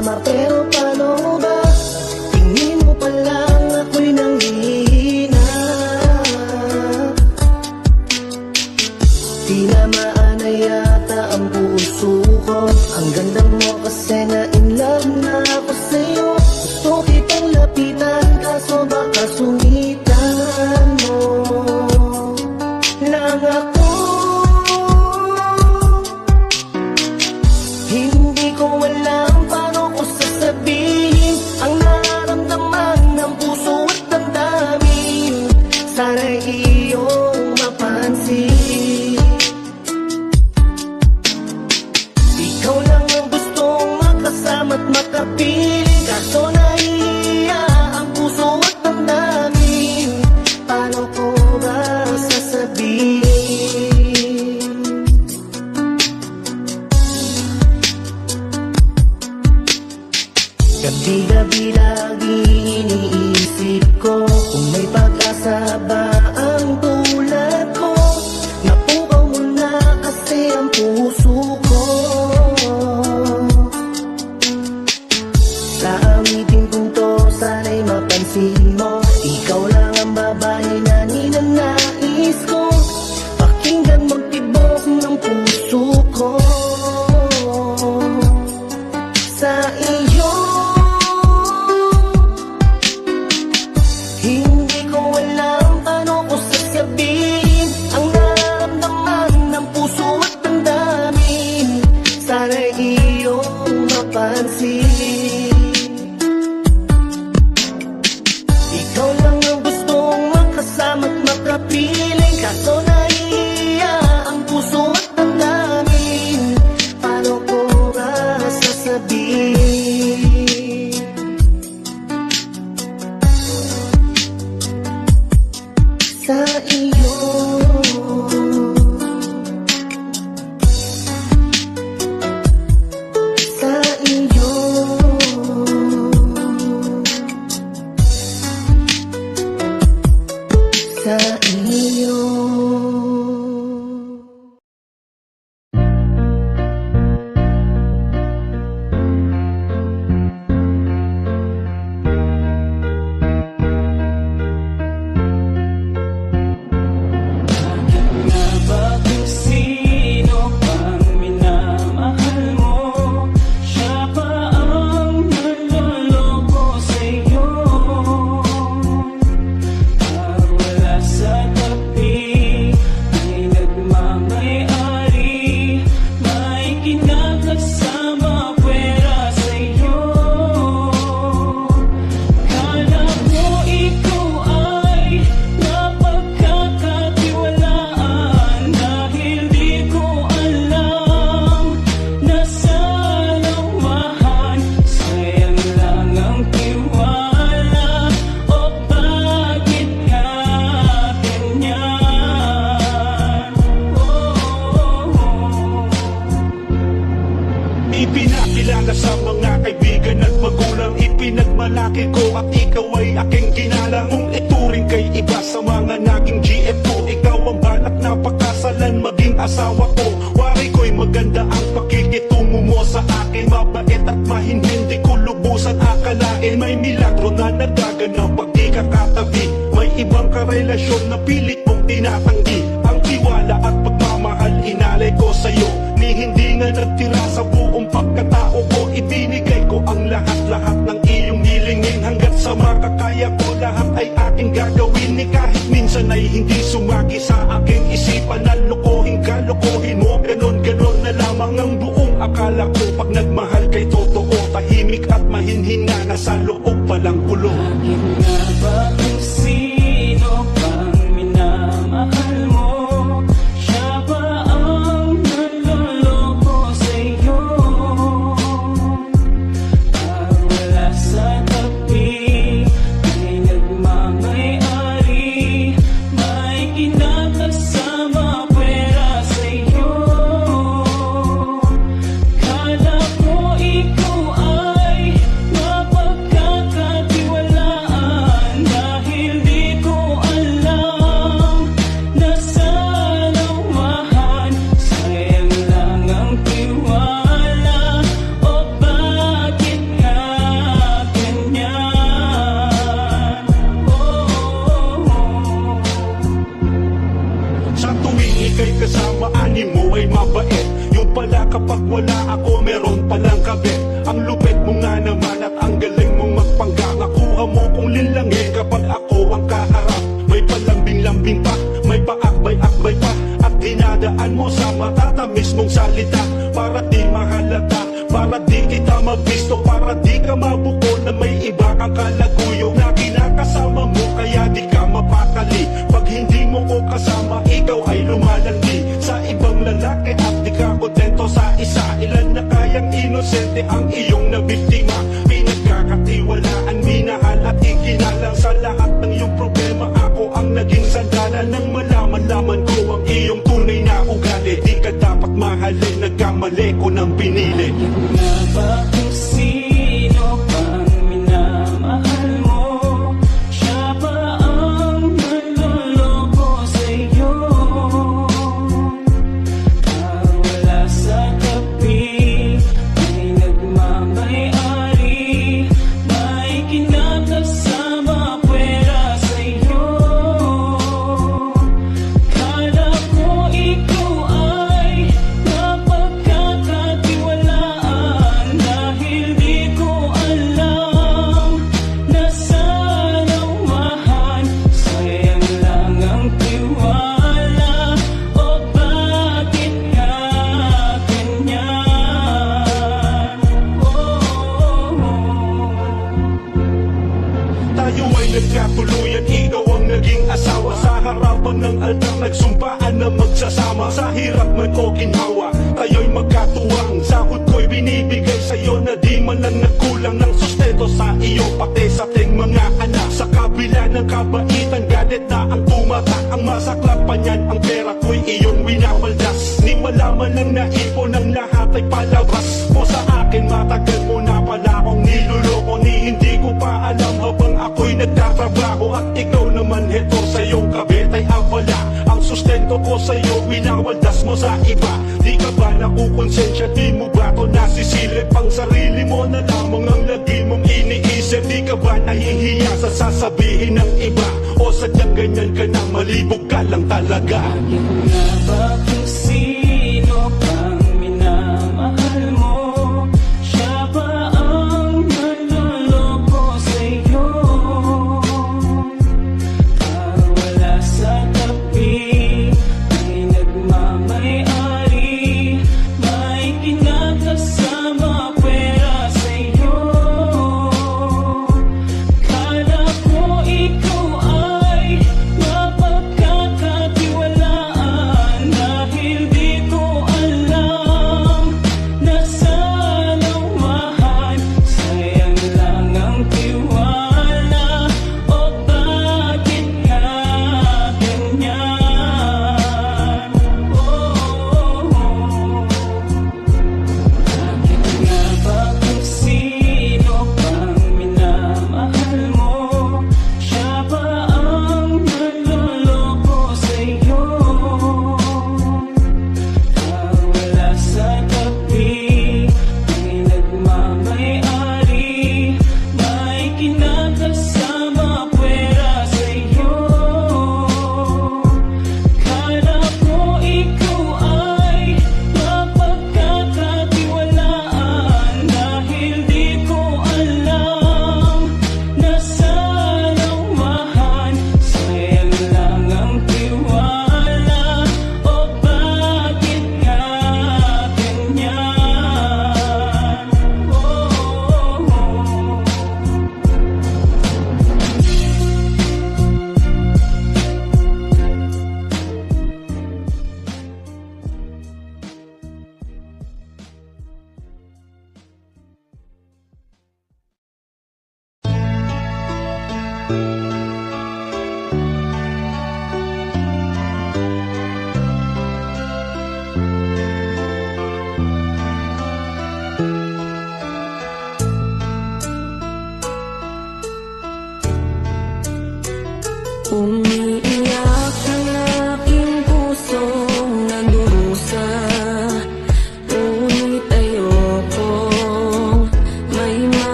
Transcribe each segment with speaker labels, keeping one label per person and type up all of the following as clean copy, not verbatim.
Speaker 1: tama pero paano ba? Tingin mo pa lang ako'y nanghihina. Tinamaan na yata ang puso ko. Ang ganda mo kasi na in love na ako sa'yo. Gusto kitang lapitan kaso baka sungitan mo lang ako. Hindi ko alam paano ko sasabihin ang nararamdaman ng puso at damdamin. Sana'y iyong mapansin. Ikaw lang ang gustong makasama at makapiling. Kaso nahihiya ang puso at damdamin. Paano ko ba sasabihin? Gabi-gabi lagi iniisip ko kung may pag-asa ba ang tulad ko. Napukaw mo na kasi ang puso ko. Sa awitin kong to sana'y mapansin mo. Ikaw lang ang babae na ninanais ko. Pakinggan magtibok ng puso ko sa iyo. Hindi ko alam paano ko sasabihin ang nararamdaman ng puso at damdamin. Sana'y iyong mapansin. Ikaw lang ang gustong makasama at makapiling. Kaso nahihiya ang puso at damdamin. Paano ko ba sasabihin? Sa iyo. Sa iyo. Sa iyo.
Speaker 2: Ipinakilala sa mga kaibigan at magulang. Ipinagmalaki ko at ikaw ay aking ginalang. Kung ituring kay iba sa mga naging GF ko, ikaw ang balak na pagkasalan maging asawa ko. Wari ko'y maganda ang pakikitungo mo sa akin. Mabait at mahinhin, di ko lubusan akalain. May milagro na nagaganap pag di ka katabi. May ibang karelasyon na pilit mong tinatanggi. Ang tiwala at pagmamahal inalay ko sa'yo. Ni hindi nga nagtira sa buong pagkatao ko. Ibinigay ko ang lahat-lahat ng iyong nilingin. Hanggat sa makakaya ko lahat ay aking gagawin. Ni kahit minsan ay hindi sumagi sa aking isipan. Na lokohin ka, lokohin mo. Ganon-ganon na lamang ang buong akala ko. Pag nagmahal kay totoo, tahimik at mahinhin nga. Nasa loob palang ulo.
Speaker 3: Bakit nga ba kung sino pang minamahal mo? Siya ba ang naloloko sa'yo? Wala sa tabi, may nagmamayari, may kinakasama pwera sa'yo. Kala
Speaker 2: kasama, ani mo ay mabait. Yung pala kapag wala ako, meron palang kabit. Ang lupit mo nga naman at ang galing mong magpangga. Nakuha mo kong linlangin kapag ako ang kaharap. May palambing-lambing pa, may paakbay-akbay pa, at dinadaan mo sa matatamis mong salita. Para di mahalata, para di kita mabisto, para di ka mabuko na may iba kang kalaguyo na kinakasama mo, kaya di ka mapakali. Pag hindi mo ko kasama, ikaw ay lumalandi sa ibang lalaki at di ka kontento sa isa. Ilan na kayang inosente ang iyong nabiktima, pinagkakatiwalaan, minahal at ikinalang. Sa lahat ng iyong problema, ako ang naging sandala. Nang malaman-laman ko ang iyong tunay na ugali, di ka dapat mahalin, nagkamali ko ng pinili.
Speaker 3: Na ba kung sino pang minamahal mo? Siya ba ang naloloko sa'yo? Wala sa tabi, may nagmamayari, may kinakasama pwera sa'yo. Kala ko ikaw ay napagkakatiwalaan, dahil di ko alam na sanawahan. Sayang lang ang tiwala, o bakit ka ganyan?
Speaker 2: Tayo ay nagkatuluyan, ikaw ang naging asawa. Sa harapan ng altar nagsumpaan na magsasama. Sa hirap man o ginhawa, tayo'y magkatuwang. Sahod ko'y binibigay sa'yo na di man lang nagkulang ng sustento sa iyo, pati sa ating mga anak. Sa kabila ng kabaitan, galit na ang tumata. Ang masaklap pa niyan, ang pera ko'y iyong winawaldas. Ni malaman lang na ipon ang lahat ay palabas mo sa akin. Matagal mo na pala akong niloloko, ni hindi ko pa alam habang ako'y nagtatrabaho. At ikaw naman heto sa iyong kabit ay abala. Ang sustento ko sa iyo, winawaldas mo sa iba. Di ka ba nakukonsensya, di mo ba to nasisilip? Ang sarili mo na lamang ang lagi mong iniisip. Di ka ba nahihiya sa sasabihin ng iba? O sadyang ganyan ka na, malibog ka lang talaga?
Speaker 3: Na ba kung sino pang minamahal mo? Siya ba ang naloloko sa'yo? Wala sa tabi, may nagmamayari, may kinakasama pwera sa'yo. Kala ko ikaw ay napagkakatiwalaan, dahil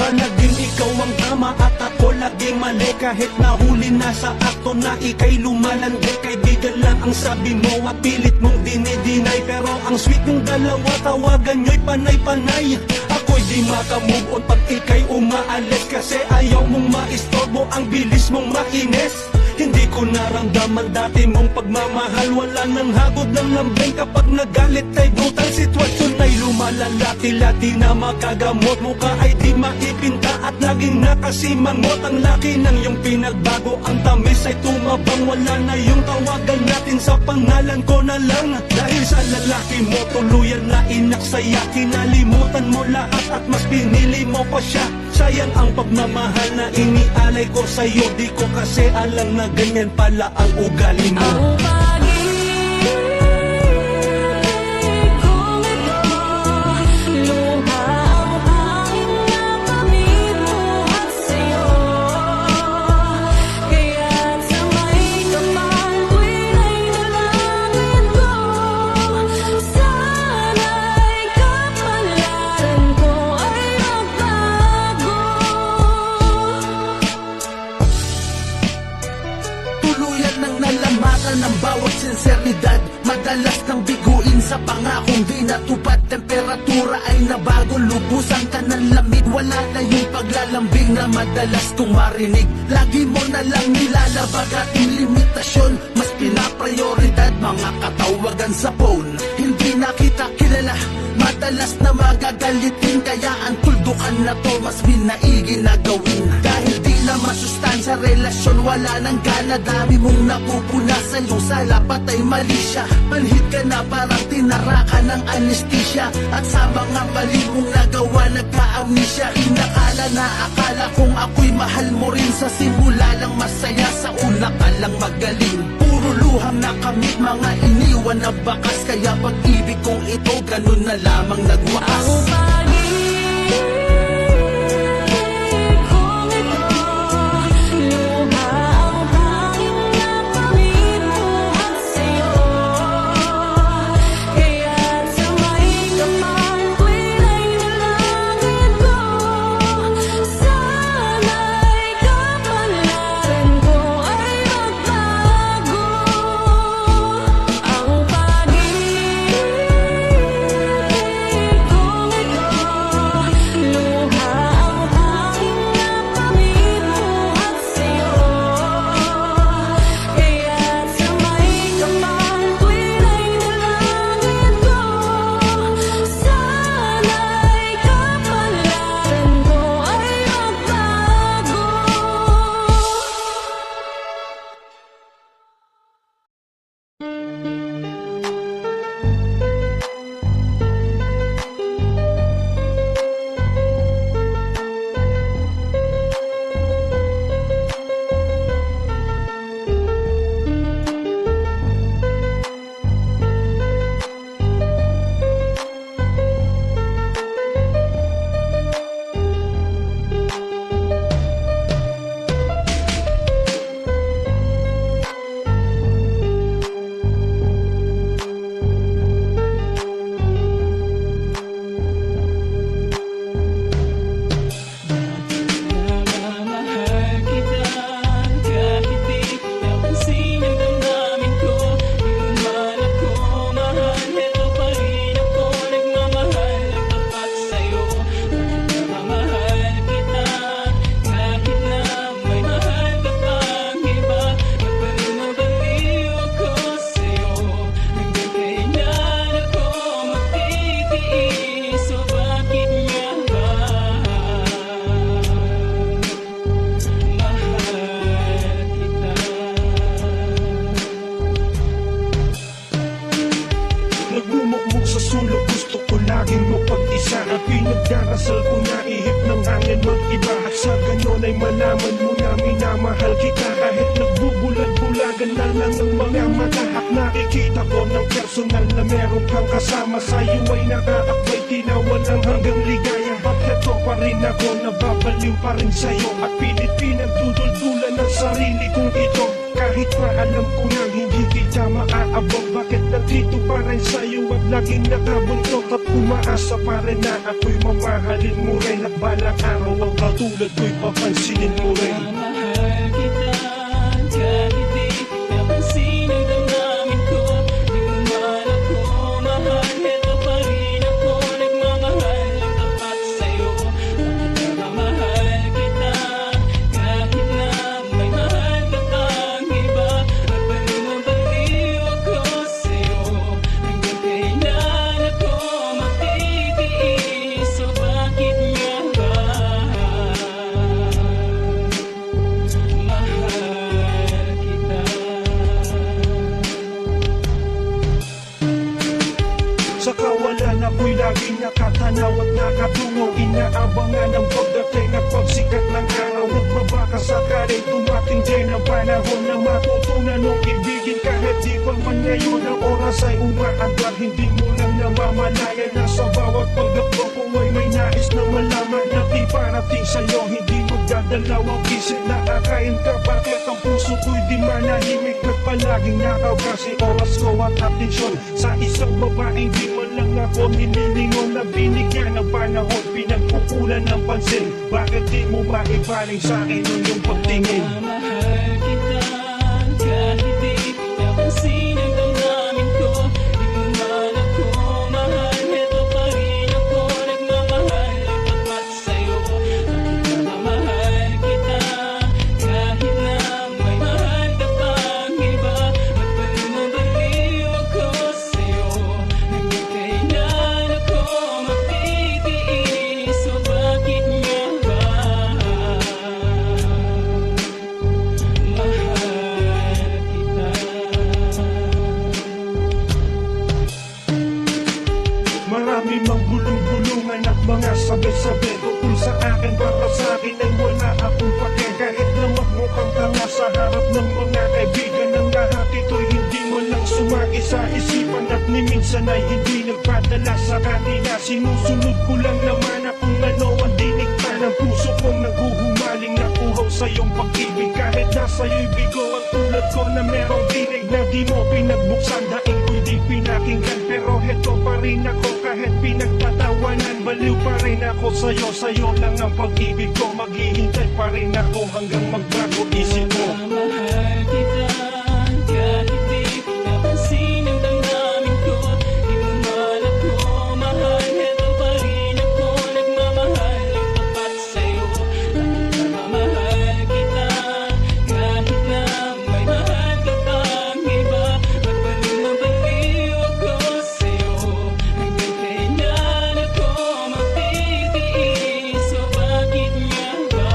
Speaker 2: ba naging ikaw ang tama at ako laging mali? Kahit nahuli na sa akto na ika'y lumalandi, kaibigan lang ang sabi mo at pilit mong dinidinay. Pero ang sweet ng dalawa, tawagan nyo'y panay-panay. Ako'y di makamove on pag ika'y umaalis, kasi ayaw mong maistorbo, ang bilis mong mainis. Hindi ko naramdaman dati mong pagmamahal, wala nang hagod ng lambing kapag nagalit ay brutal. Sitwasyon ay lumalala, tila di na makagamot. Mukha ay di maipinta at laging nakasimangot. Ang laki ng iyong pinagbago, ang tamis ay tumabang. Wala na yung tawagan natin, sa pangalan ko na lang. Dahil sa lalaki mo, tuluyan na inaksaya. Kinalimutan mo lahat at mas pinili mo pa siya. Sayang ang pagmamahal na inialay ko sa'yo. Di ko kasi alam na ganyan pala ang ugali mo.
Speaker 4: Ang pag-ibig kong ito, luha ang hangin na pamituhat sa'yo. Kaya't sa may kapal ko'y naidalangin ko, sana'y kapalaran ko ay magbago.
Speaker 5: Tuluyan ng nalamatan ng bawat sinseridad. Madalas nang biguin sa pangakong di natupad. Temperatura ay nabago, lubusan ka ng lamig. Wala na yung paglalambing na madalas kong marinig. Lagi mo na lang nilalabag ating limitasyon. Mas pinaprioridad mga katawagan sa phone. Hindi na kita kilala, madalas na magagalitin. Kaya ang tuldukan na to mas minaigi na gawin. Dahil di na masustansya relasyon, wala nang gana. Dami mong napupunasan, yung sala patay mali siya. Manhid ka na parang tinaraka ng anesthesia. At sa mga mali mong nagawa nagka-amnesia. Inakala na akala kung ako'y mahal mo rin. Sa simula lang masaya, sa una ka lang magaling. Puro luhang nakamit, mga iniwan na bakas. Kaya pag-ibig kong ito, ganun na lamang nagwaas.
Speaker 4: Ang pag-ibig kong ito, luha ang hangin na pamituhat sa'yo. Kaya't sa may kapal ko'y naidalangin ko, sana'y kapalaran ko ay magbago. Ang pag-ibig kong ito, luha ang hangin na pamituhat sa'yo. Kaya't sa may kapal ko'y naidalangin ko, sana'y kapalaran ko ay magbago.
Speaker 3: Mahal kita kahit di napansin ang damdamin ko. Di man ako mahal, heto pa rin ako nagmamahal ng tapat sa'yo. Mahal kita kahit na may mahal ka pang iba. Mabaliw ako sa'yo, hanggang kailan ako magtitiis? So bakit nga ba?
Speaker 2: Nagmumukmuk sa sulok, gusto ko laging mapag-isa. Ang pinagdarasal ko na ihip ng hangin mag-iba. At sa ganon ay malaman mo na minamahal kita. Kahit nagbubulag-bulagan na lang ng mga mata. At nakikita ko ng personal na meron kang kasama. Sa'yo ay nakakapay, tinawan ang hanggang ligaya. Ba't heto pa rin ako, nababaliw pa rin sa'yo. At pilit pinagduduldulan ng sarili kong ito. Kahit pa alam ko nang hindi kita maaabot, bakit nandito pa rin sa'yo at laging nakabuntot at umaasa pa rin na ako'y mamahalin mo rin at balang araw ang katulad ko'y papansinin mo rin.
Speaker 3: Mahal kita kahit di napansin ang damdamin ko. Di mo man ako mahal, heto pa rin ako nagmamahal ng tapat sa'yo. Mahal kita kahit na may mahal ka pang iba. At baliw ako sa'yo, hanggang kailan ako magtitiis? So bakit nga ba mahal kita?
Speaker 2: Sa kawalan ako'y laging nakatanaw at nakatungo, inaabangan ang pagdating at pagsikat ng araw. Nagbabaka sakaling dumating din ang panahon na matutunan mong ibigin kahit di pa man ngayon ang oras ay umaandar. Hindi mo lang namamalayan na sa bawat pagdakbo ko ay may nais na malaman na di parating sa'yo. Hindi magdadalaw ang isip na akain ka, bakit ang puso ko'y di manahimik at palaging nakaw kasi oras ko at atensyon sa isang babaeng di man lang ako nililingon na binigyan ng panahon, pinagpupulan ng pansin. Bakit di mo maibaling sa akin ang iyong pagtingin?
Speaker 3: Mahal kita kahit di napansin ang damdamin ko. Di mo man ako mahal, heto pa rin ako nagmamahal ng tapat sa'yo. Mahal kita kahit na may mahal ka pang iba. At baliw ako sa'yo, hanggang kailan ako magtitiis? So bakit nga ba mahal kita?
Speaker 2: Marami mang bulong-bulungan at mga sabi-sabi tungkol sa akin, para sa akin ay wala akong pake. Kahit na magmukhang tanga sa harap ng mga kaibigan ng lahat, ito'y hindi mo lang sumagi sa isipan at ni minsan ay hindi nagpadala sa kanila. Sinusunod ko lang naman na kung ano ang dinikta ng puso kong naghuhumaling na kuhaw sa iyong pag-ibig. Kahit nasa iyo'y bigo ang tulad ko na merong tinig na di mo pinagbuksan, daing ko'y di pinakinggan. Pero heto pa rin ako kahit pinagtatawanan, baliw pa rin ako sa'yo. Sa'yo lang ang pag-ibig ko, maghihintay pa rin ako hanggang magbago isip mo.
Speaker 3: Mahal kita kahit di napansin ang damdamin ko. Di mo man ako mahal, heto pa rin ako nagmamahal ng tapat sa'yo. Mahal kita kahit na may mahal ka pang iba. At baliw ako sa'yo, hanggang kailan ako magtitiis? So bakit nga ba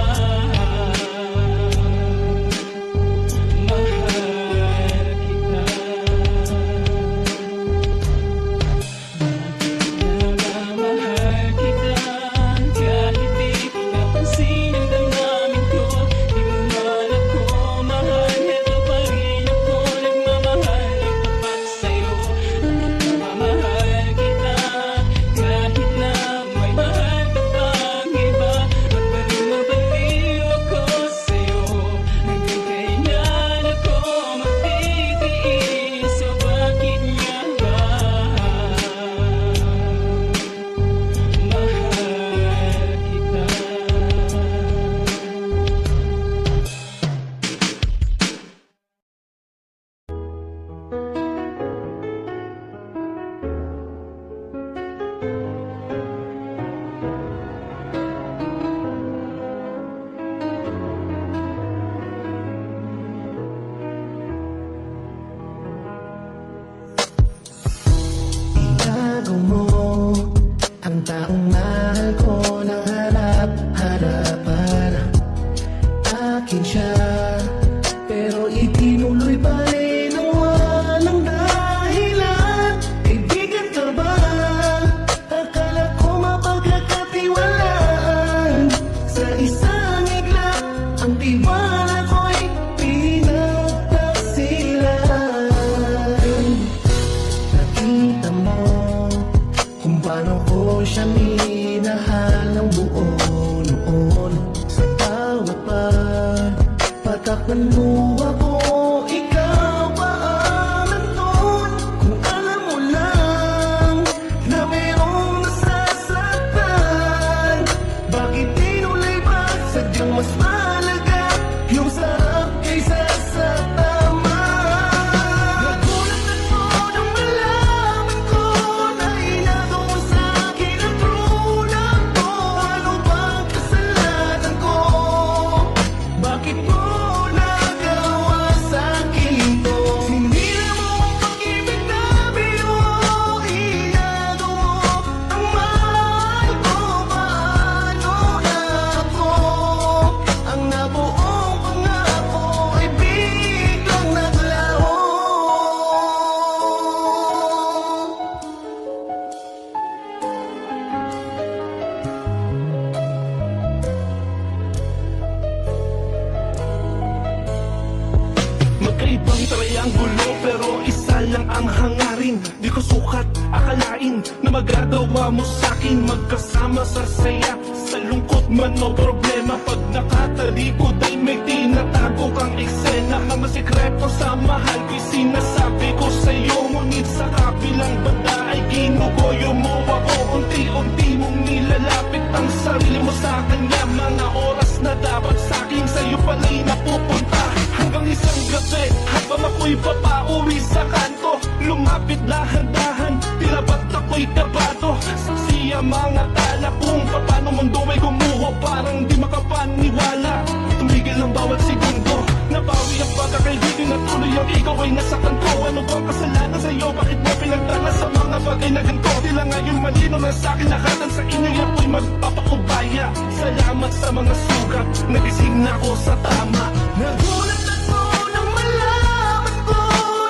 Speaker 2: gawain na magagawa mo sa'kin. Magkasama sa saya, sa lungkot man o problema. Pag nakatalikod ay may tinatago kang eksena. Mga sikreto sa mahal ko'y sinasabi ko sa'yo. Ngunit sa kabilang banda ay ginugoyo mo ako. Unti-unti mong nilalapit ang sarili mo sa kanya. Mga oras na dapat sa'kin sa'yo pala'y napupunta. Hanggang isang gabi, habang ako'y papauwi sa kanto, lumapit dahan-dahan, tila ba't ako'y kabado. Saksi ang mga tala kung paano mundo ay gumuho. Parang di makapaniwala, tumigil ang bawat segundo. Nabawi ang pagkakaibigan na tuloy ang ikaw ay nasaktan ko. Ano bang kasalanan sa'yo? Bakit mo pinagdala sa mga bagay na ganito? Tila ngayon malino na sa'kin nakatan sa inyo ako'y magpapakubaya. Salamat sa mga sugat, nagising na ako sa tama. Nagulat ako nang malaman ko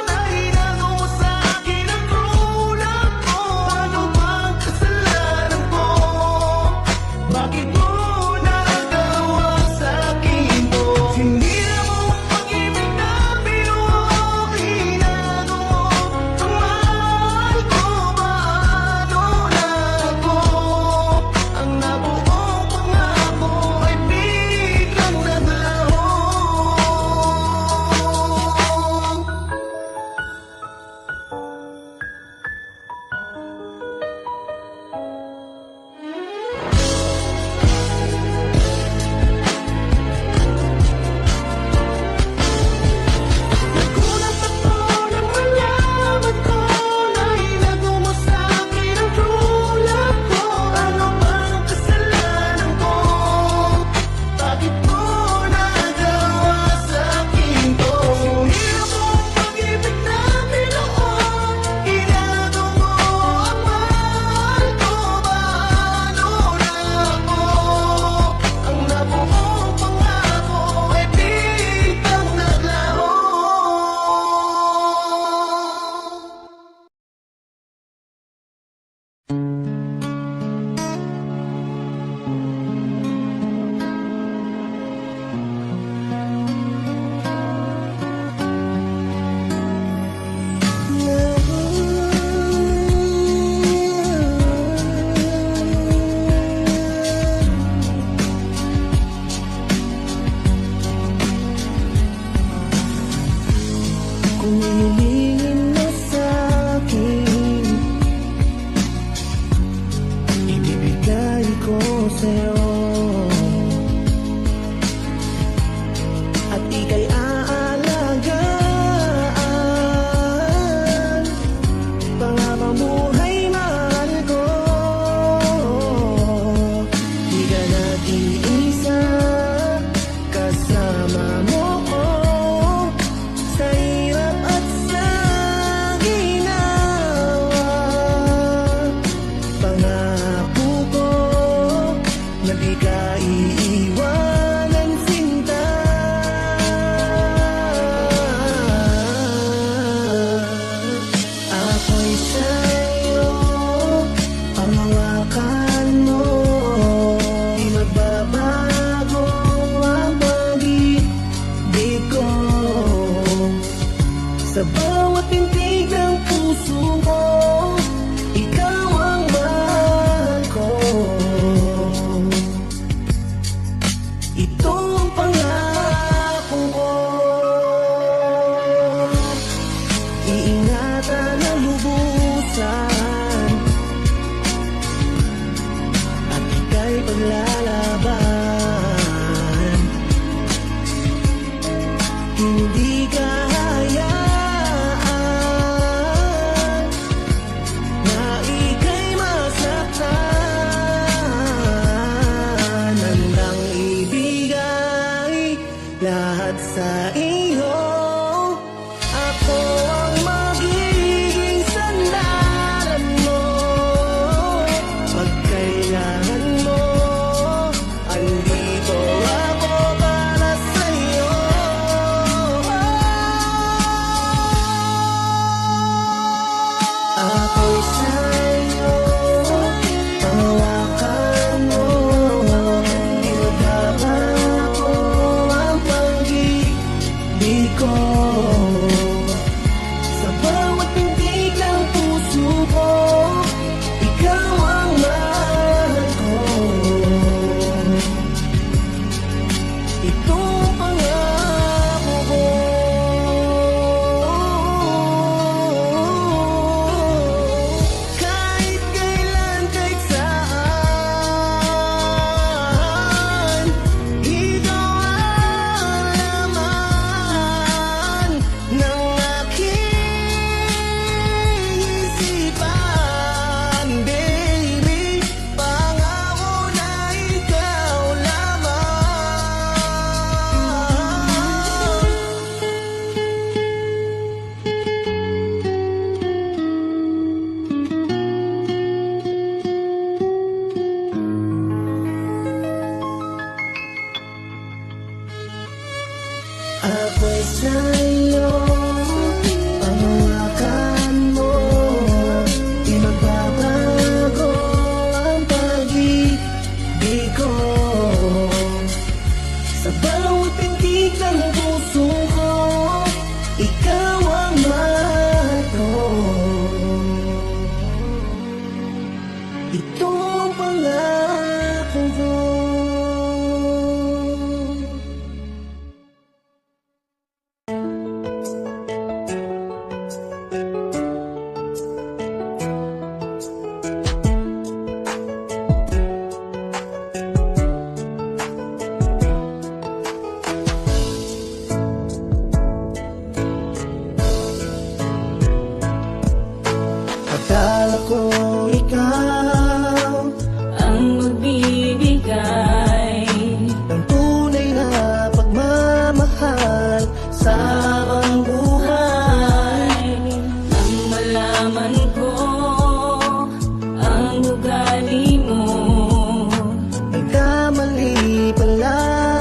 Speaker 2: na hinago mo sa'kin ang tulad ko. Ano bang kasalanan ko? Bakit mo nagawa sa'kin to? Sinira mo ang pag-ibig na binuo, hinago mo ang mahal ko. Paano na ako? Ang nabuong pangako ay biglang naglaho. Nagulat ako nang malaman ko na hinago mo sa'kin ang true love ko. Ano bang kasalanan ko? Bakit mo nagawa sa'kin to? Sinira mo ang pag-ibig na binuo, hinago mo ang mahal ko. Paano na ako? Ang nabuong pangako ay biglang naglaho. Kung hilingin mo sa'kin, ibibigay ko sa'yo. At ika'y aalagaan, pangamang buhay mahal ko. Di ka nag-iisa, kasama mo ko sa hirap at sa ginawa. Pangako ko na di ka iiwanan, sinta. Ako'y sa'yo, panghawakan mo. Di magbabago ang pag-ibig ko. Sa bawat tintig ng puso mo, ikaw ang mahal ko. Ito ang pangako ko. Iingatan ang lubusan, at ika'y paglalaban. Hindi ka hayaan na ika'y masaktan. Handang ibigay lahat sa iyo. Ako ang magiging sandalan mo. Pag kailangan mo, andito ako para sa'yo. Ako'y sa'yo, panghawakan mo. Di magbabago ang pag-ibig
Speaker 1: sa'yo, panghawakan mo, di magbabago ang pag-ibig ko. Sa bawat tindig ng puso ko, ikaw ang mahal ko. Ito ang pangako ko. Akala ko ikaw
Speaker 4: Ang magbibigay
Speaker 1: ng tunay na pagmamahal sa ang buhay.
Speaker 4: Nang malaman ko ang ugali mo,
Speaker 1: Nagkamali pala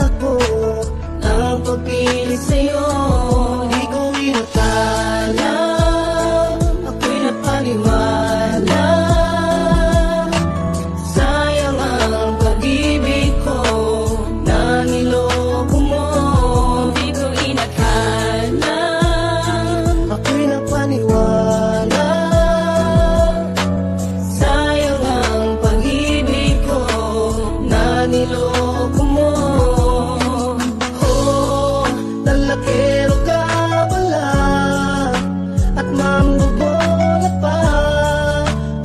Speaker 1: ako ng pagpili sa'yo. Di ko inakala, ako'y napaniwala. Sayang ang pag-ibig ko na niloko mo.
Speaker 4: di ko inakala.
Speaker 1: Ako'y napaniwala. Sayang ang pag-ibig ko na niloko mo. Oh, talakero ka pala at mambobola pa.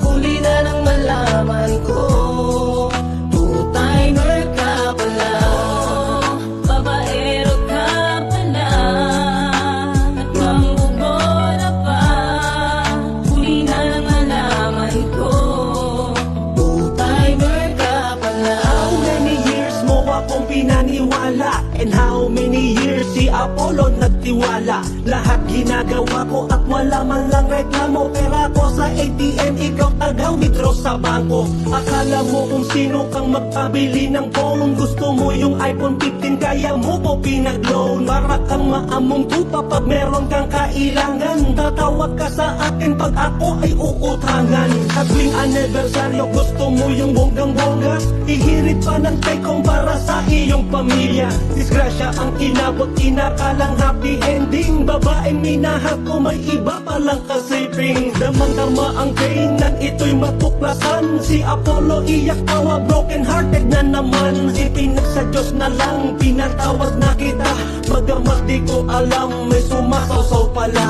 Speaker 1: Huli na nang malaman ko, two-timer ka pala.
Speaker 4: Babaero ka pala at mambubola pa. Huli na lang nalaman ko.
Speaker 1: Two-timer ka pala.
Speaker 5: How many years mo akong pinaniwala? And how many years si Apollo nagtiwala? Lahat ginagawa ko at wala man lang reklamo. Pera ko sa ATM, ikaw taga-withdraw sa bangko. Akala mo kung sino kang magpabili ng phone. Gusto mo yung iPhone 15, kaya mo ko pinag-loan. Para kang maamong tupa pag meron kang kailangan. Tatawag ka sa akin pag ako ay uutangan. At tuwing anibersaryo, gusto mo yung bonggang-bongga. Ihirit pa ng take-home para sa iyong pamilya. Disgrasya ang inabot, inakalang happy ending. Babaeng minahal ko, may iba palang kasiping. Damang-dama ang pain nang ito'y matuklasan. Si Apollo iyak tawa, broken hearted na naman. Ipinag sa Diyos na lang, pinatawad na kita. Bagamat di ko alam, may sumasaw pala.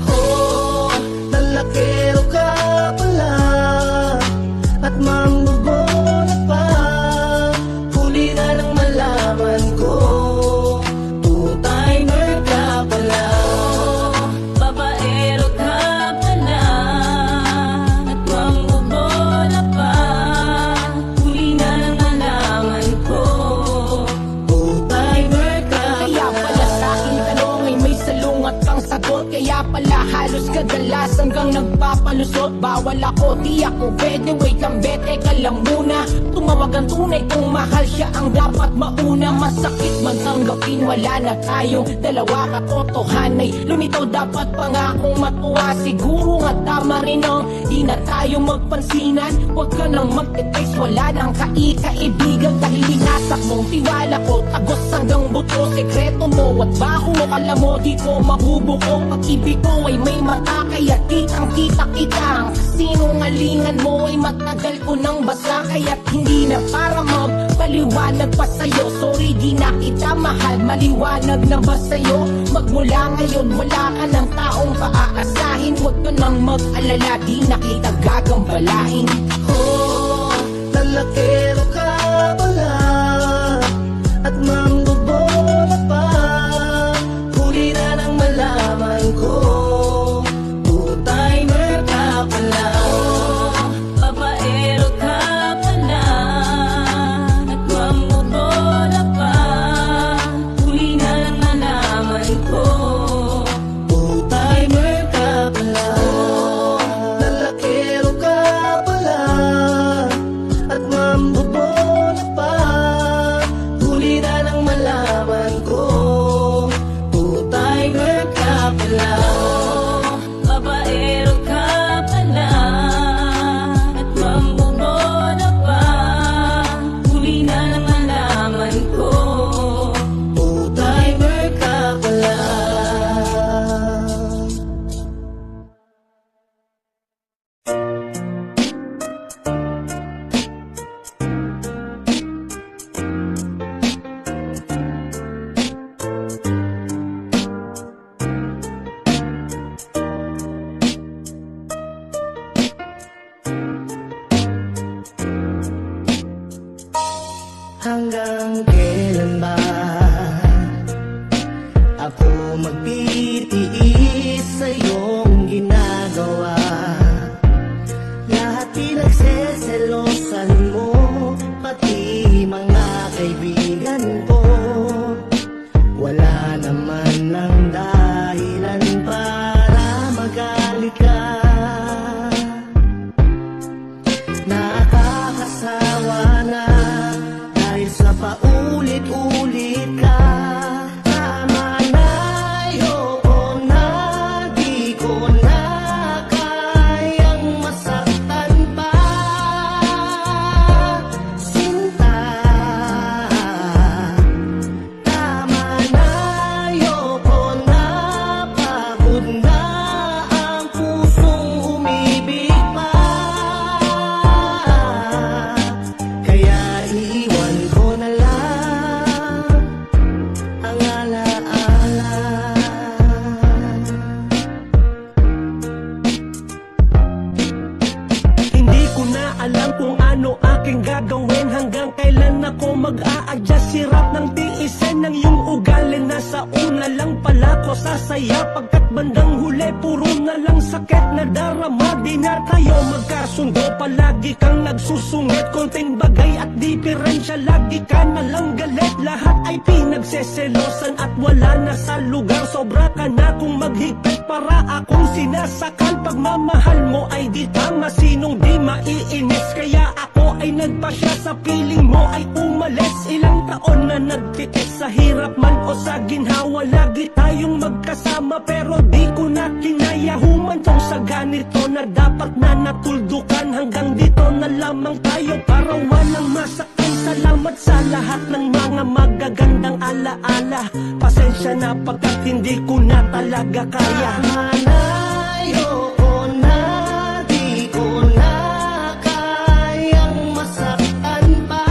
Speaker 1: Oh, talakero ka pala at mambobola pa. Huli na nang malaman ko, two-timer ka pala.
Speaker 4: Babaero ka pala at mambubola pa. Huli na lang nalaman ko.
Speaker 1: Two-timer ka
Speaker 6: Kaya pala sa aking tanong ay may salungat kang sagot. Kaya pala halos kadalas hanggang nagpapalusot. Bawal ako, di ako pwede, wait lang bete ka lang muna. Tumawag ang tunay kung mahal siya ang dapat mauna. Masakit man tanggapin, wala na tayong dalawa. Katotohanay, lumitaw dapat pangakong matuwa. Siguro nga tama rin ang di na tayo magpansinan. Huwag ka nang magte-text, wala nang kaibigan. Dahil linasak mong tiwala ko, tagos hanggang buto. Sekreto mo at baho, kala mo di ko mabubuko. Pag-ibig ko ay may mata, kaya kitang-kita kitang sinungalingan mo ay matagal ko nang basa. Kaya't hindi na para magpaliwanag pa sa'yo. Sorry di na kita mahal, maliwanag na ba sa'yo? Magmula ngayon wala ka ng taong paaasahin. Huwag ka nang mag-alala, di na kita gagambalain.
Speaker 1: Oh, talakero ka pala at mambobola pa. Huli na nang malaman ko, two-timer ka pala.
Speaker 4: Babaero ka pala at mambubola pa. Huli na lang nalaman ko.
Speaker 1: Two-timer ka pala. Talakero ka pala at mambobola Hanggang kailan ba ako magtitiis sa iyong ginagawa? Lahat pinagseselosan mo, pati mga kaibigan ko. Wala naman ng dahilan para magalit ka. Nakakasawa na dahil sa paulit-ulit ka. Tama na, ayoko na, di ko na kayang masaktan pa. Sinta, tama na, ayoko na, pagod na ang pusong umibig pa. Kaya iiwan ko na lang ang alaala.
Speaker 5: Hindi ko na alam kung ano aking gagawin. Hanggang kailan ako mag-a-adjust. Hirap ng tiisin ng iyong ugali. Nasa una lang pala ko sasaya, pagkat bandang huli puro na lang sakit na darama. Di na tayo magkasundo, palagi kang nagsusungit. Konting bagay at diferensya, lagi ka na lang galit. Lahat ay pinagseselosan at wala na sa lugar. Sobra ka na kung maghigpit para akong sinasakal. Pagmamahal mo ay di tama, sinong di maiinis? Kaya ako ay nagpasya sa piling mo ay umalis. Ilang taon na nagtiis sa hirap man o sa ginhawa. Lagi tayong magkasama pero di ko na kinaya humantong sa ganito na dapat na natuldukan. Hanggang dito na lamang tayo para walang masaktan. Salamat sa lahat ng mga magagandang alaala. Pasensya na pagkat hindi ko na talaga kaya.
Speaker 1: Tama na, ayoko na, di ko na kayang masaktan pa.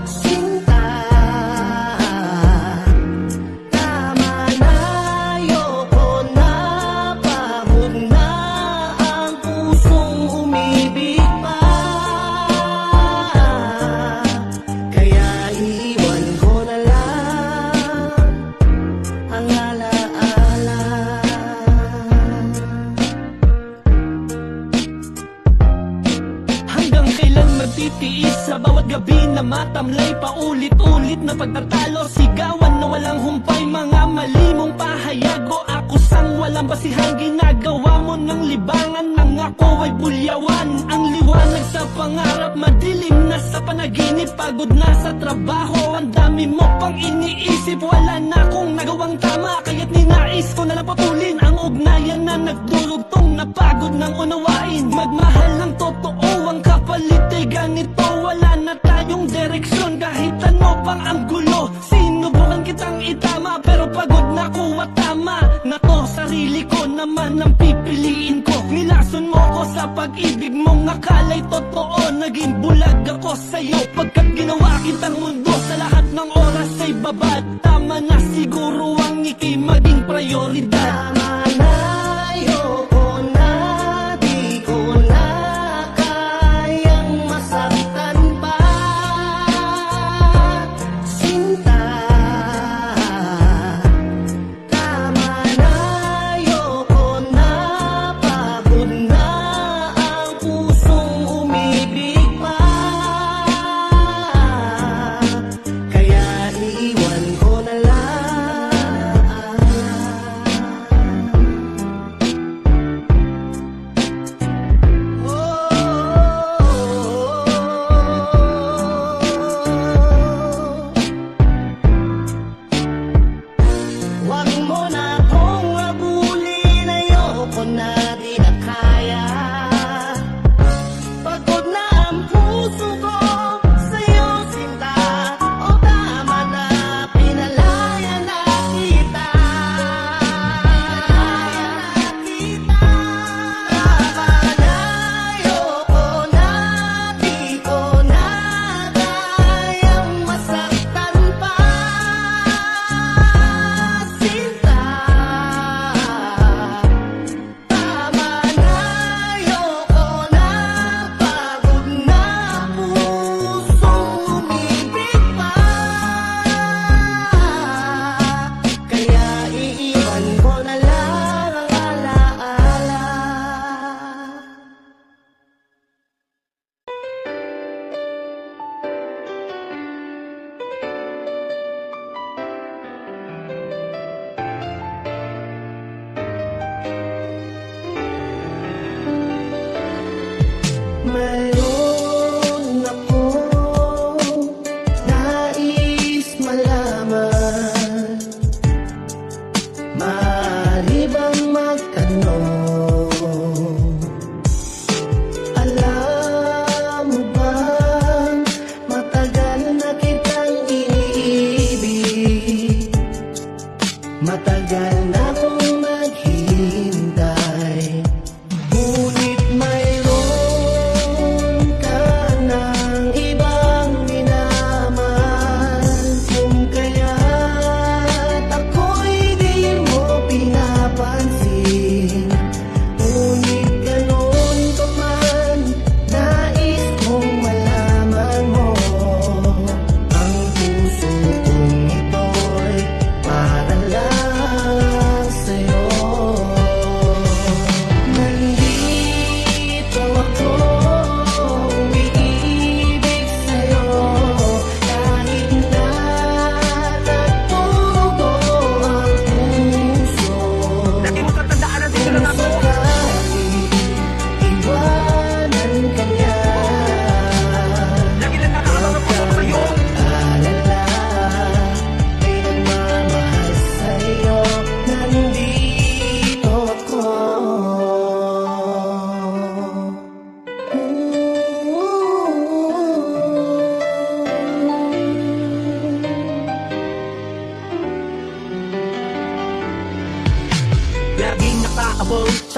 Speaker 1: Sinta, tama na, ayoko na, pagod na ang pusong umibig pa. Kaya iiwan ko na lang ang alaala.
Speaker 5: Hanggang kailan magtitiis sa bawat gabi na matamlay? Paulit-ulit na pagtatalo, sigawan na walang humpay. Mga mali mong pahayag o akusang walang basihang ginagawa mo ng libangan. Nang ako ay bulyawan, ang liwanag sa pangarap madilim na sa panaginip. Pagod na sa trabaho, ang dami mo pang iniisip. Wala na akong nagawang tama, kaya't ninais ko na lang putulin ang ugnayan na nagdurugtong. Napagod ng unawain, magmahal ng totoo. Ang kapalit ay ganito, wala na tayong direksyon. Kahit ano pang ang gulo, sinubukan kitang itama, pero pagod na ko at tama na to. Sarili ko naman ang pipiliin ko. Nilason mo ko sa pag-ibig mong akala'y totoo. Naging bulag ako sa'yo pagkat ginawa kitang mundo. Sa lahat ng oras ay babad. Tama na siguro ang ika'y maging prioridad.
Speaker 1: Tama na, ayoko na, di ko na kayang masaktan pa. Sinta, tama na, ayoko na, pagod na ang pusong umibig pa. Kaya iiwan ko na lang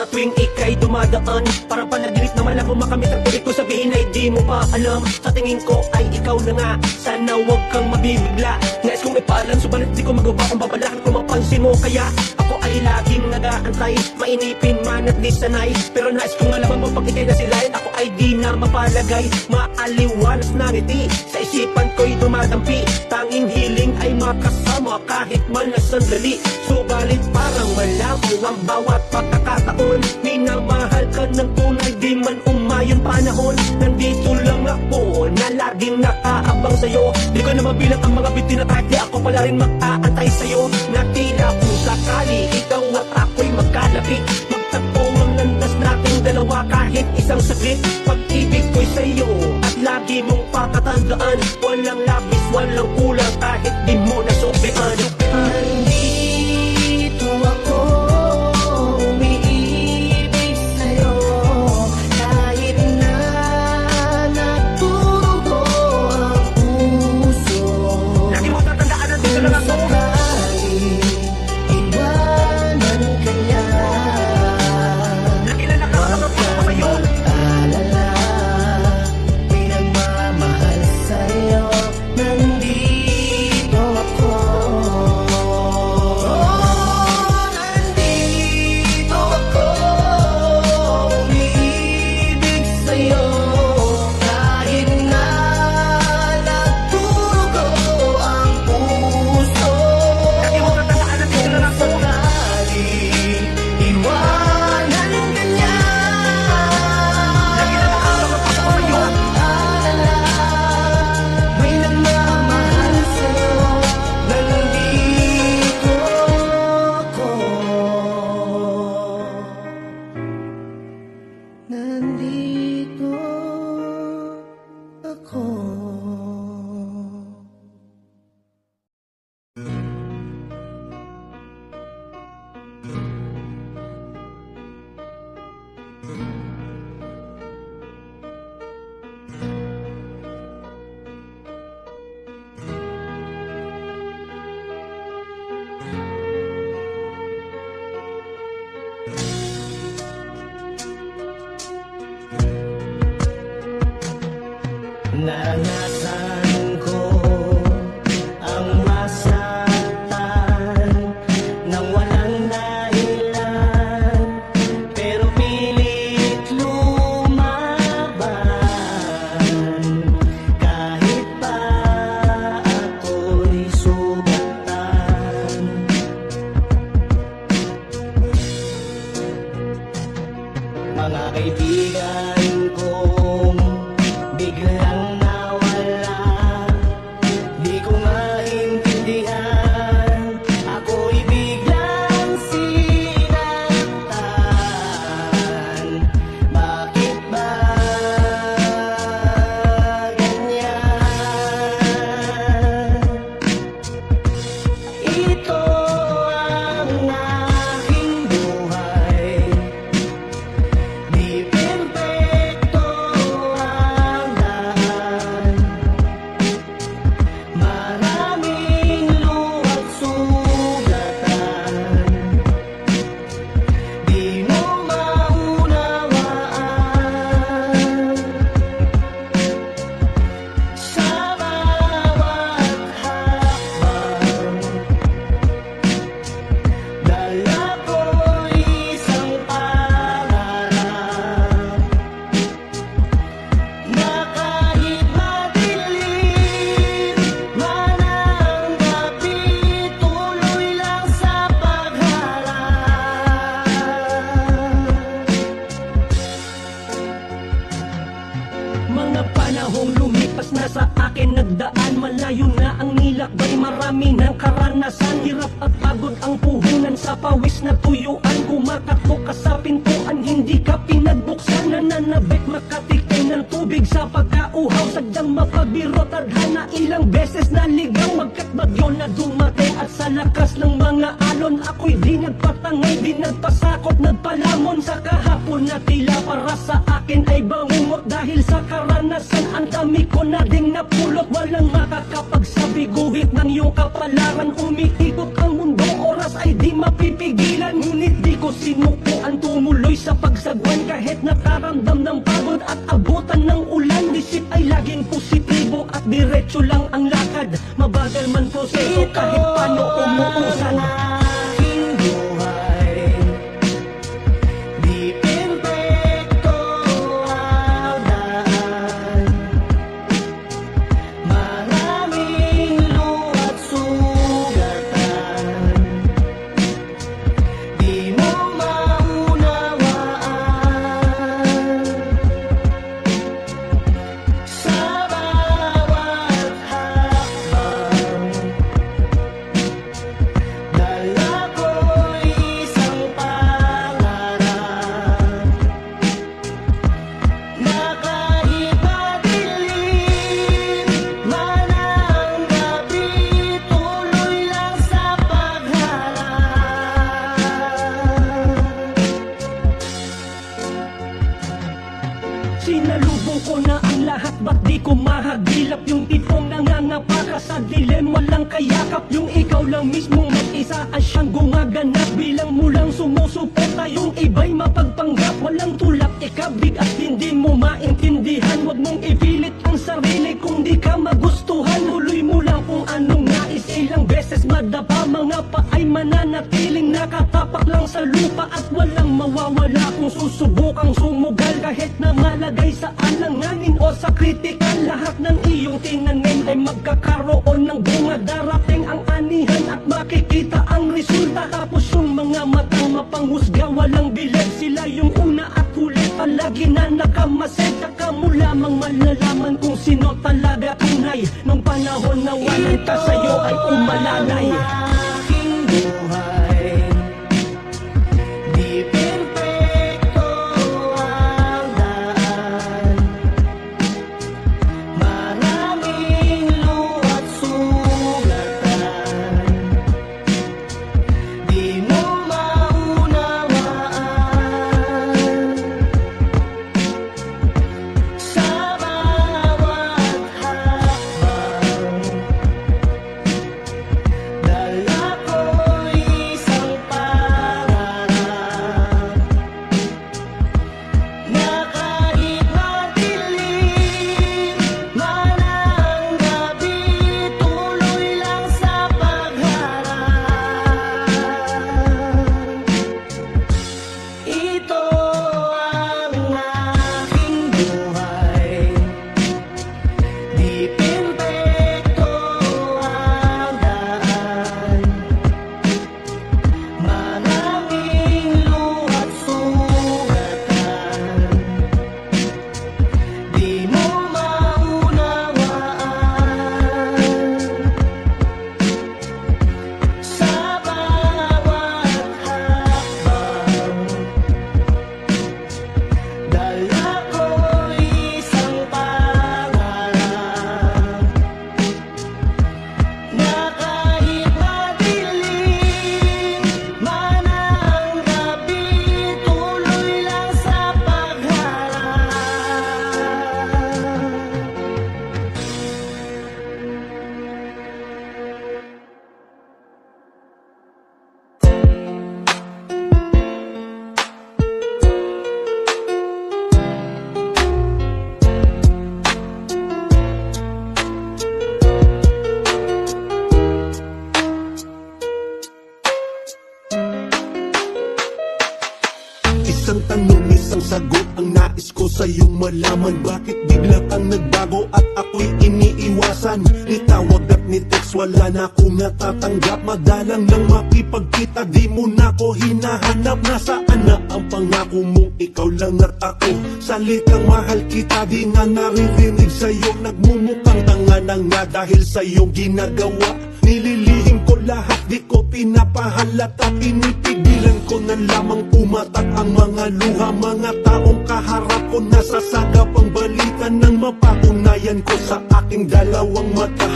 Speaker 7: Sa tuwing ika'y dumadaan, parang panaginip na malabo makamit ang tulit ko. Sabihin ay di mo pa alam, sa tingin ko ay ikaw na nga. Sana wag kang mabibigla, nais kong ipaalam, subalit di ko magawa kung babalakan kung mapansin mo. Kaya ako ay laging nag-aantay, mainipin man at di sanay. Pero nais kong alaman mo pag ika'y nasilayan, ako ay di na mapalagay. Maaliwalas na ngiti, sa isipan ko'y dumadampi. Tanging hiling ay makasama kahit man na sandali. Subalit parang malabo ang bawat pagkakataon. Minamahal ka ng tunay, di man umayon panahon. Nandito lang ako na laging nakaabang sa'yo. Di ko na mabilang ang mga biti na kahit di ako pala rin mag-aantay sa'yo. Na tila kung sakali ikaw at ako'y magkalapit, magtagpo ang landas nating dalawa kahit isang saglit. Pag-ibig ko'y sa'yo at lagi mong pakatandaan, walang labis, walang kulang kahit di mo nasubian.
Speaker 1: Nandito ako, umiibig sa'yo, kahit na naturugo ang puso.
Speaker 7: Lagi mo tatandaan, nandito lang ako.
Speaker 1: Sakali, iwanan ka niya,
Speaker 7: Lagi na nakakapag ko sa'yo.
Speaker 1: mag-alala, pinagmamahal sa'yo, nandito ako. Nandito ako, umiibig sa'yo, kahit na naturugo ang puso.
Speaker 7: Lagi mo tatandaan, nandito lang ako.
Speaker 1: Sakali, iwanan ka niya,
Speaker 7: Lagi na nakakapag ko sa'yo.
Speaker 1: mag-alala, may nagmamahal sa'yo, nandito ako. Nandito ako. Naranasan ko ang masaktan nang walang dahilan, pero pilit lumaban. Kahit pa ako'y sugatan, mga kaibigan kong biglang nawala, di ko maintindihan, ako'y biglang sinaktan. Bakit ba ganyan? Ito ang aking buhay, di perfecto ang daan. Maraming luhat sugatan, di mo maunawaan. Sa bawat hakbang, dala ko'y isang pangarap, na kahit madilim man ang gabi, tuloy lang sa pagharap.
Speaker 7: Mga panahong lumipas na sa akin nagdaan, malayo na ang nilakbay, marami ng karanasan. Hirap at pagod ang puhunan, sa pawis na tuyuan, kumakatok ka sa pintuan, hindi ka pinagbuksan. Nananabik makatikim ng tubig sa pagkauhaw, sadyang mapabiro tadhana, ilang beses naligaw. Magkat bagyo na dumating at sa lakas ng mga alon, ako'y di nagpatangay, di nagpasakot, nagpalamon. Sa kahapon na tila para sa akin ay bangungot, dahil sa karanasan ang dami ko na ding napulot. Walang makakapagsabi guhit ng iyong kapalaran, umiikot ang mundo, oras ay di mapipigilan. Ngunit di ko sinukuan, tumuloy sa pagsagwan. Kahit nakaramdam ng pagod at abutan ng ulan, isip ay laging positibo at diretso lang ang lakad. Mabagal man proseso kahit paano umuusan.
Speaker 1: Aking buhay, di perfecto ang daan. Maraming luhat sugatan, di mo maunawaan. Sa bawat hakbang, dala ko'y isang pangarap, na kahit madilim man ang gabi, tuloy lang sa pagharap.
Speaker 7: Sinalubong ko na ang lahat, ba't di ko mahagilap? Yung tipong nangangapa ka sa dilim, walang kayakap. Yung ikaw lang mismo mag-isa at siyang gumaganap. Bilang mo lang sumusuporta, yung iba'y mapagpanggap. Walang tulak, ikabig at hindi mo maintindihan. Huwag mong ipilit ang sarili kung di ka magustuhan. Tuloy mo lang kung anong nais, ilang beses madapa. Mga paay mananatiling nakatapak lang sa lupa. At walang mawawala kung susubukang sumugal. Kahit na malagay sa alanganin o sa kritikal, lahat ng iyong tinanim ay magkakaroon ng bunga. Darating ang anihan at makikita ang resulta. Tapos yung mga matang mapanghusga, walang bilag. Sila yung una at huli, palagi na nakamasid. Saka mo lamang malalaman kung sino talaga tunay. Nung panahon na walang ka sa'yo ay umalalay.
Speaker 1: Aking buhay, di perfecto ang daan. Maraming luhat sugatan, di mo maunawaan. Sa bawat hakbang, dala ko'y isang pangarap, na kahit madilim man ang gabi, tuloy lang sa pagharap. Ito ang aking buhay, di perfecto ang daan. Maraming luhat sugatan, di mo maunawaan. Sa bawat hakbang, dala ko'y isang pangarap, na kahit madilim man ang gabi, tuloy lang sa pagharap.
Speaker 2: Isang tanong, isang sagot ang nais ko sa'yong malaman. Bakit bigla kang nagbago at ako'y iniiwasan? Nitawag at nitext, wala na akong natatanggap. Madalang lang makipagkita, di mo na ko hinahanap. Nasaan na ang pangako mong ikaw lang at ako? Salitang mahal kita, di na naririnig sa'yo. Nagmumukhang tanga na nga dahil sa'yong ginagawa. Nililihim ko lahat, di ko pinapahalata. Pinipigilan ko na lamang pumatak ang mga luha. Mga taong kaharap ko nasasagap ang balita, nang mapatunayan ko sa aking dalawang mata.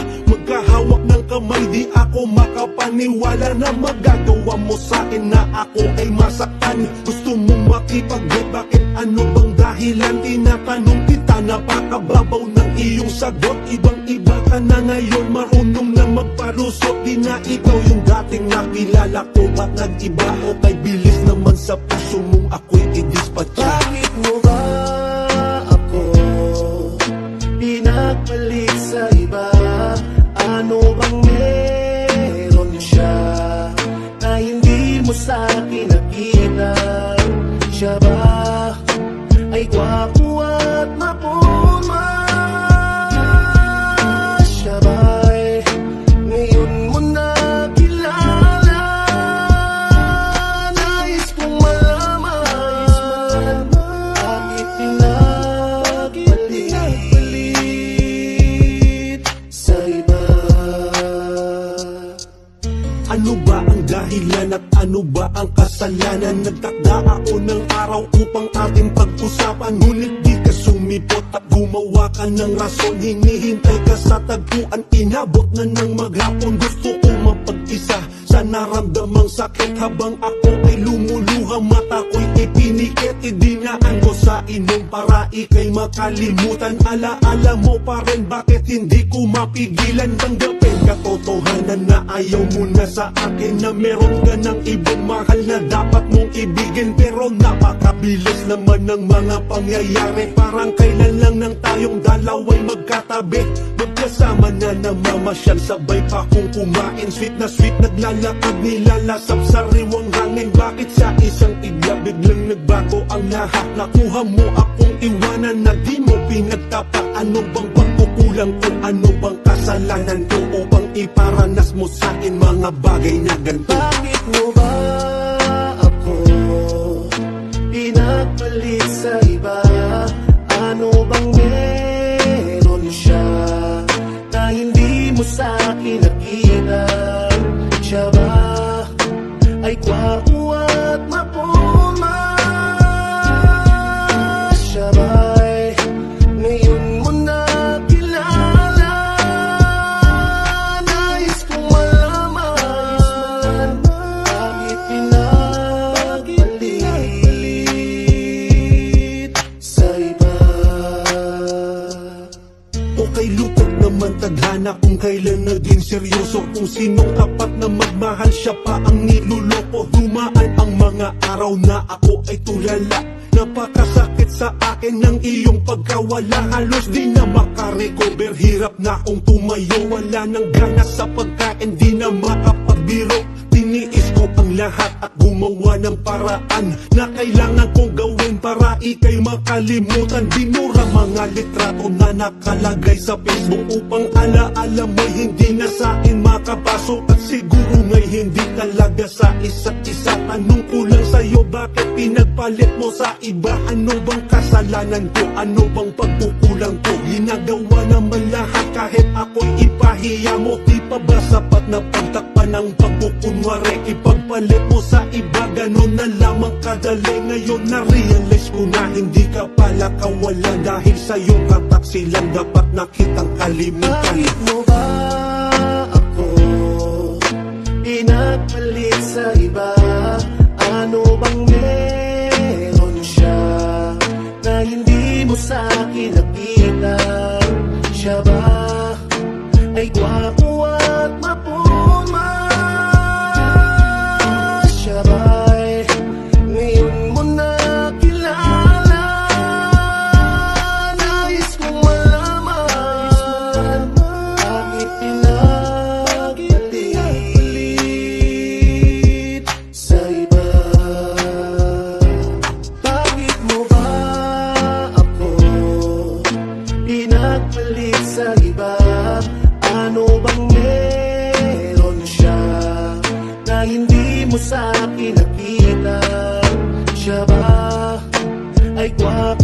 Speaker 2: magkahawak ng kamay, di ako makapaniwala na magagawa mo sa akin na ako ay masaktan. Gusto mong makipag-bet, bakit ano bang dahilan? Tinatanong kita, napakababaw ng iyong sagot. Ibang-iba ka na ngayon, marunong na magpalusot. Di na ikaw yung dating nakilala ko, ba't nag-iba o kay bilis naman sa puso mong ako'y i-dispatcha?
Speaker 1: Bakit mo ba ako pinagpalit sa iba? Ano bang meron siya na hindi mo sa akin nakita? Siya ba ay gwapo at mapuma? Siya ba'y ngayon mo na kilala? Nais kong malaman bakit pinagpalit sa iba?
Speaker 2: Ano ba ang dahilan at ano ba ang kasalanan? Nagtakda ako ng araw upang ating pag-usapan, ngunit di ka sumipot at gumawa ka ng rason. Hinihintay ka sa tagpuan, inabot na ng maghapon. Gusto ko mapag-isa sa naramdamang sakit habang ako ay lumuluha. Mata ko'y ipinikit, idinaan ko sa inom para ika'y makalimutan. Alaala mo pa rin, bakit hindi ko mapigilan? Tanggapin katotohanan na ayaw mo na sa akin, na meron ka ng ibang mahal na dapat mong ibigin. Pero napakabilis naman ng mga pangyayari, parang kailan lang nang tayong dalawa'y magkatabi. Magkasama na namamasyal, sabay pa kong kumain. Sweet na sweet, naglalakad, nilalasap sa riwang hangin. Bakit sa isang igla biglang nagbago ang lahat? Nakuha mo akong iwanan na di mo pinagtapat. Ano bang pagkukulang ko? Ano bang kasalanan ko upang iparanas mo sa akin mga bagay na ganito?
Speaker 1: Bakit mo ba ako pinagpalit sa iba? Ano bang meron siya na hindi mo sa akin nakita? Siya ba ay gwapo at mapuma? Siya ba'y ngayon mo na kilala? Nais kong malaman bakit pinagpalit sa iba?
Speaker 2: Okay, lupag naman tadhana kung kailan naging seryoso. Kung sinong tapat na magmahal, siya pa ang niluloko. Dumaan ang mga araw na ako ay tulala. Napakasakit sa akin ng iyong pagkawala. Halos di na makarecover, hirap na akong tumayo. Wala nang gana sa pagkain, di na makapagbiro. Tiniis ko ang lahat at gumawa ng paraan na kailangan kong gawin para ika'y makalimutan. Dinura mga litrato na nakalagay sa Facebook upang alaala mo'y hindi na sa akin makapasok. At siguro nga'y hindi talaga sa isa't isa. Tanong ko lang sa'yo, bakit pinagpalit mo sa iba? Ano bang kasalanan ko? Ano bang pagkukulang ko? Ginagawa naman lahat kahit ako'y ipahiya mo. Di pa ba sapat na pagtakpan ang pagkukunwari? Ipagpalit mo sa iba, ganon na lamang kadali. Ngayon na-realize ko na hindi ka pala kawalan. Dahil sa iyong kataksilan dapat na kitang kalimutan.
Speaker 1: Bakit mo ba ako pinagpalit sa iba? Ano bang meron siya na hindi mo sa akin nakita? Siya ba ay gwapo at mapuma? Siya ba'y ngayon mo na kilala? Nais kong malaman bakit pinagpalit sa iba? Bakit mo ba ako pinagpalit sa iba? Ano bang meron siya na hindi mo sa akin nakita? Siya ba ay gwapo